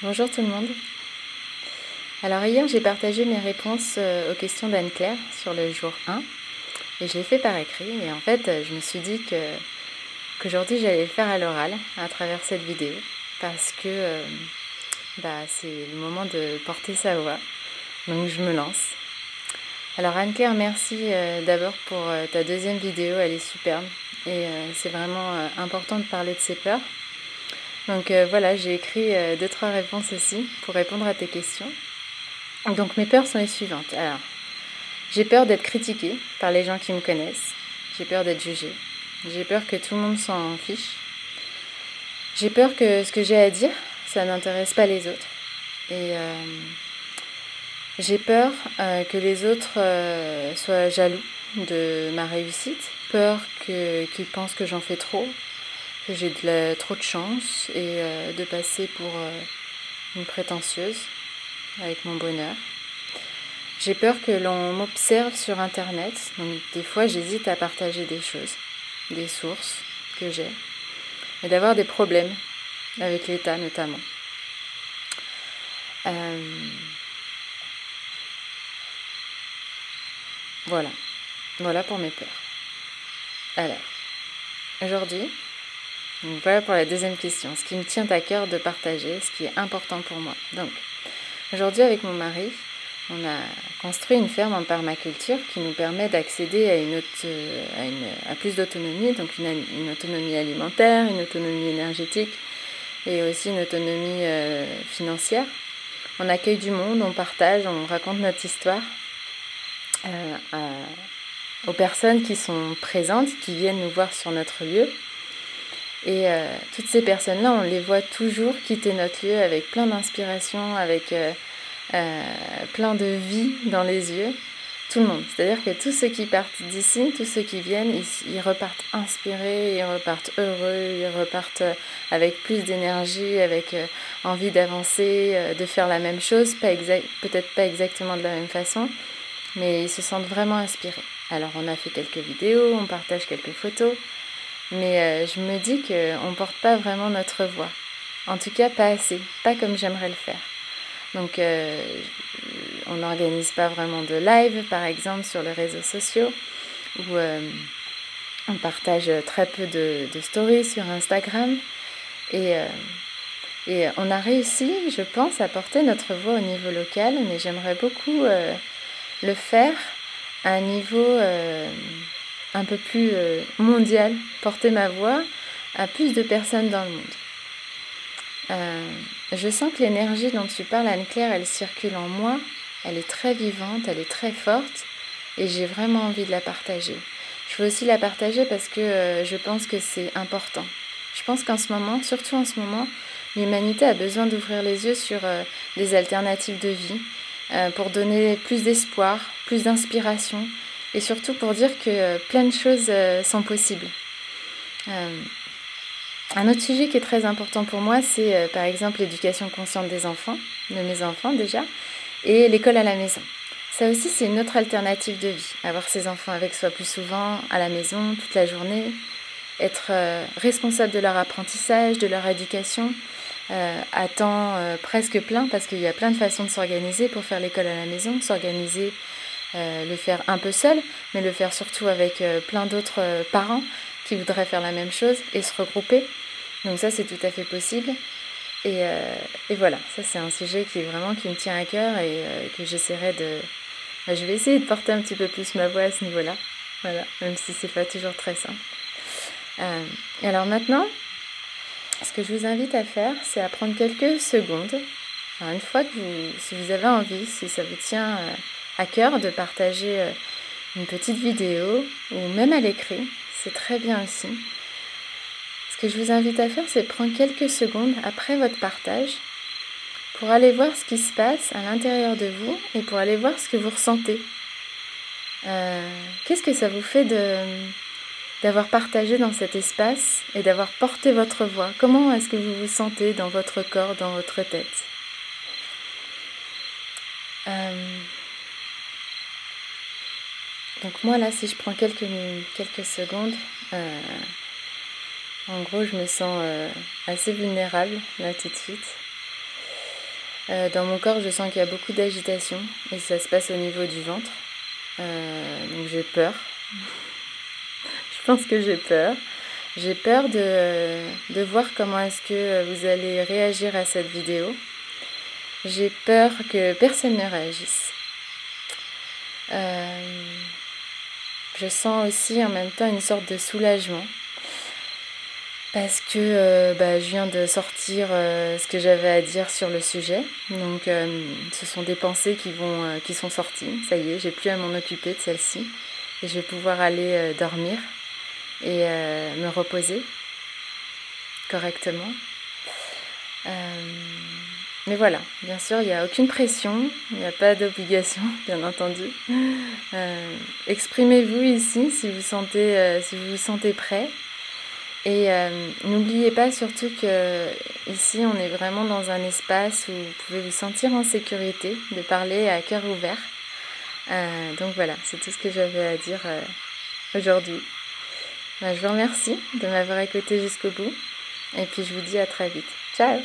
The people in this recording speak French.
Bonjour tout le monde. Alors hier j'ai partagé mes réponses aux questions d'Anne-Claire sur le jour 1 et je l'ai fait par écrit et en fait je me suis dit qu'aujourd'hui j'allais le faire à l'oral à travers cette vidéo parce que c'est le moment de porter sa voix, donc je me lance. Alors Anne-Claire, merci d'abord pour ta deuxième vidéo, elle est superbe et c'est vraiment important de parler de ses peurs. Donc voilà, j'ai écrit 2-3 réponses aussi pour répondre à tes questions. Donc mes peurs sont les suivantes. Alors, j'ai peur d'être critiquée par les gens qui me connaissent. J'ai peur d'être jugée. J'ai peur que tout le monde s'en fiche. J'ai peur que ce que j'ai à dire, ça n'intéresse pas les autres. Et j'ai peur que les autres soient jaloux de ma réussite. Peur qu'ils pensent que j'en fais trop, que j'ai trop de chance et de passer pour une prétentieuse avec mon bonheur. J'ai peur que l'on m'observe sur Internet, donc des fois j'hésite à partager des choses, des sources que j'ai, et d'avoir des problèmes avec l'État notamment. Voilà pour mes peurs. Alors, aujourd'hui, voilà pour la deuxième question, ce qui me tient à cœur de partager, ce qui est important pour moi. Donc, aujourd'hui avec mon mari, on a construit une ferme en permaculture qui nous permet d'accéder à plus d'autonomie, donc une autonomie alimentaire, une autonomie énergétique et aussi une autonomie financière. On accueille du monde, on partage, on raconte notre histoire aux personnes qui sont présentes, qui viennent nous voir sur notre lieu. Et toutes ces personnes-là, on les voit toujours quitter notre lieu avec plein d'inspiration, avec plein de vie dans les yeux, tout le monde. C'est-à-dire que tous ceux qui partent d'ici, tous ceux qui viennent, ils repartent inspirés, ils repartent heureux, ils repartent avec plus d'énergie, avec envie d'avancer, de faire la même chose, peut-être pas exactement de la même façon, mais ils se sentent vraiment inspirés. Alors on a fait quelques vidéos, on partage quelques photos, mais je me dis qu'on ne porte pas vraiment notre voix. En tout cas, pas assez, pas comme j'aimerais le faire. Donc on n'organise pas vraiment de live, par exemple, sur les réseaux sociaux, où on partage très peu de stories sur Instagram. Et on a réussi, je pense, à porter notre voix au niveau local, mais j'aimerais beaucoup le faire à un niveau un peu plus mondial, porter ma voix à plus de personnes dans le monde. Je sens que l'énergie dont tu parles, Anne-Claire, elle circule en moi, elle est très vivante, elle est très forte et j'ai vraiment envie de la partager. Je veux aussi la partager parce que je pense que c'est important. Je pense qu'en ce moment, surtout en ce moment, l'humanité a besoin d'ouvrir les yeux sur des alternatives de vie pour donner plus d'espoir, plus d'inspiration et surtout pour dire que plein de choses sont possibles. Un autre sujet qui est très important pour moi, c'est par exemple l'éducation consciente des enfants, de mes enfants déjà, et l'école à la maison. Ça aussi, c'est une autre alternative de vie. Avoir ses enfants avec soi plus souvent, à la maison, toute la journée, être responsable de leur apprentissage, de leur éducation, à temps presque plein, parce qu'il y a plein de façons de s'organiser pour faire l'école à la maison, s'organiser, le faire un peu seul, mais le faire surtout avec plein d'autres parents qui voudraient faire la même chose et se regrouper. Donc ça, c'est tout à fait possible. Et voilà, ça c'est un sujet qui me tient à cœur et que j'essaierai de... je vais essayer de porter un petit peu plus ma voix à ce niveau-là. Voilà, même si c'est pas toujours très simple. Et alors maintenant, ce que je vous invite à faire, c'est à prendre quelques secondes. Alors une fois que si vous avez envie, si ça vous tient à cœur de partager une petite vidéo ou même à l'écrit, c'est très bien aussi. Ce que je vous invite à faire, c'est prendre quelques secondes après votre partage pour aller voir ce qui se passe à l'intérieur de vous et pour aller voir ce que vous ressentez. Qu'est-ce que ça vous fait d'avoir partagé dans cet espace et d'avoir porté votre voix? Comment est-ce que vous vous sentez dans votre corps, dans votre tête? Donc moi là, si je prends quelques secondes, en gros je me sens assez vulnérable là tout de suite. Dans mon corps, je sens qu'il y a beaucoup d'agitation et ça se passe au niveau du ventre. Donc j'ai peur. Je pense que j'ai peur. J'ai peur de voir comment est-ce que vous allez réagir à cette vidéo. J'ai peur que personne ne réagisse. Je sens aussi en même temps une sorte de soulagement. Parce que je viens de sortir ce que j'avais à dire sur le sujet. Donc ce sont des pensées qui sont sorties. Ça y est, j'ai plus à m'en occuper de celles-ci. Et je vais pouvoir aller dormir et me reposer correctement. Mais voilà, bien sûr, il n'y a aucune pression, il n'y a pas d'obligation, bien entendu. Exprimez-vous ici si vous vous sentez prêt. Et n'oubliez pas surtout que ici on est vraiment dans un espace où vous pouvez vous sentir en sécurité, de parler à cœur ouvert. Donc voilà, c'est tout ce que j'avais à dire aujourd'hui. Je vous remercie de m'avoir écouté jusqu'au bout et puis je vous dis à très vite. Ciao!